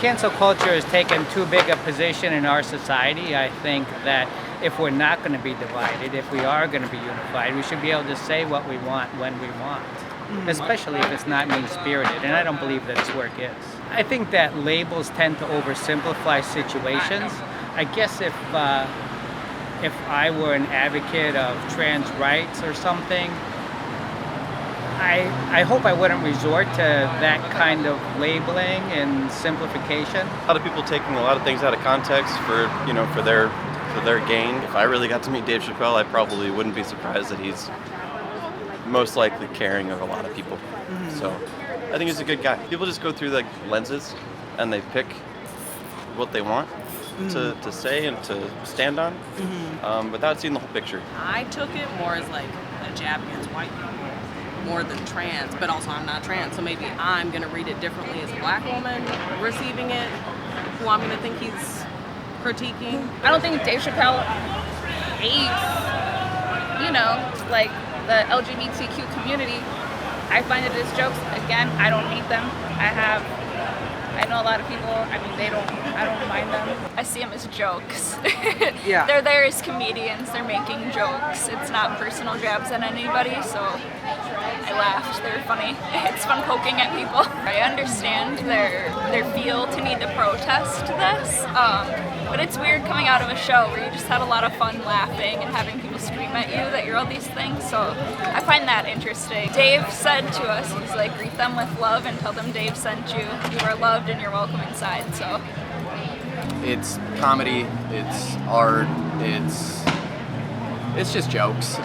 cancel culture has taken too big a position in our society. I think that if we're not going to be divided, if we are going to be unified, we should be able to say what we want when we want, especially if it's not mean-spirited, and I don't believe that its work is. I think that labels tend to oversimplify situations. I guess if I were an advocate of trans rights or something, I hope I wouldn't resort to that kind of labeling and simplification. A lot of people taking a lot of things out of context for their gain. If I really got to meet Dave Chappelle, I probably wouldn't be surprised that he's most likely caring of a lot of people. So I think he's a good guy. People just go through like lenses and they pick what they want to say and to stand on without seeing the whole picture. I took it more as like a jab against white people more than trans, but also I'm not trans, so maybe I'm gonna read it differently as a black woman receiving it, who I'm gonna think he's critiquing. I don't think Dave Chappelle hates, like the LGBTQ community. I find it his jokes, again, I don't hate them. I know a lot of people, I don't mind them. I see them as jokes. Yeah. They're there as comedians, they're making jokes. It's not personal jabs at anybody, so I laughed, they're funny. It's fun poking at people. I understand their feel to need to protest this, but it's weird coming out of a show where you just had a lot of fun laughing and having people scream at you that you're all these things, so I find that interesting. Dave said to us, he's like, greet them with love and tell them Dave sent you. You are loved and you're welcome inside, so. It's comedy, it's art, it's just jokes,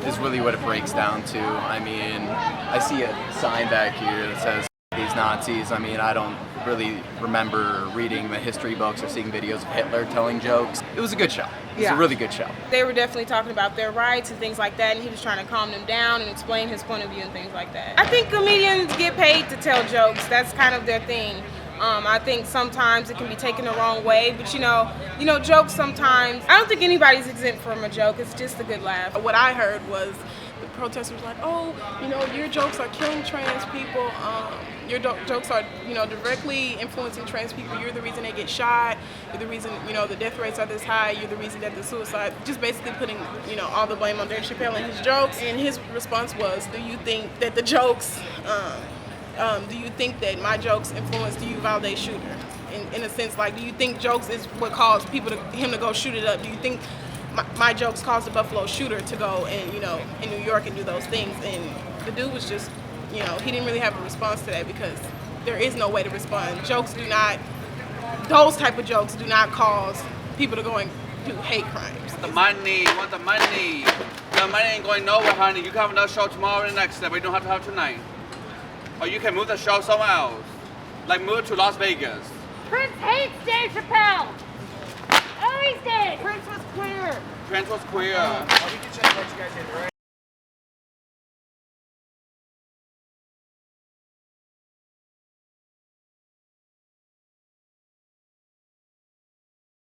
is really what it breaks down to. I mean, I see a sign back here that says these Nazis. I mean, I don't really remember reading the history books or seeing videos of Hitler telling jokes. It was a good show. It was a really good show. They were definitely talking about their rights and things like that, and he was trying to calm them down and explain his point of view and things like that. I think comedians get paid to tell jokes. That's kind of their thing. I think sometimes it can be taken the wrong way, but jokes sometimes, I don't think anybody's exempt from a joke. It's just a good laugh. What I heard was the protesters like, oh, your jokes are killing trans people. Your jokes are, directly influencing trans people. You're the reason they get shot. You're the reason, the death rates are this high. You're the reason that the suicide, just basically putting, all the blame on Dave Chappelle and his jokes. And his response was, do you think that the jokes, do you think that my jokes influenced the Uvalde shooter? In a sense, like, do you think jokes is what caused him to go shoot it up? Do you think my jokes caused the Buffalo shooter to go and, in New York and do those things? And the dude was just, he didn't really have a response to that because there is no way to respond. Those type of jokes do not cause people to go and do hate crimes. The money, you want the money. The money ain't going nowhere, honey. You can have another show tomorrow and the next day, but you don't have to have it tonight. Or you can move the show somewhere else. Like move it to Las Vegas. Prince hates Dave Chappelle. Always did. Prince was queer. Prince was queer. Oh, you can check what you guys did, right?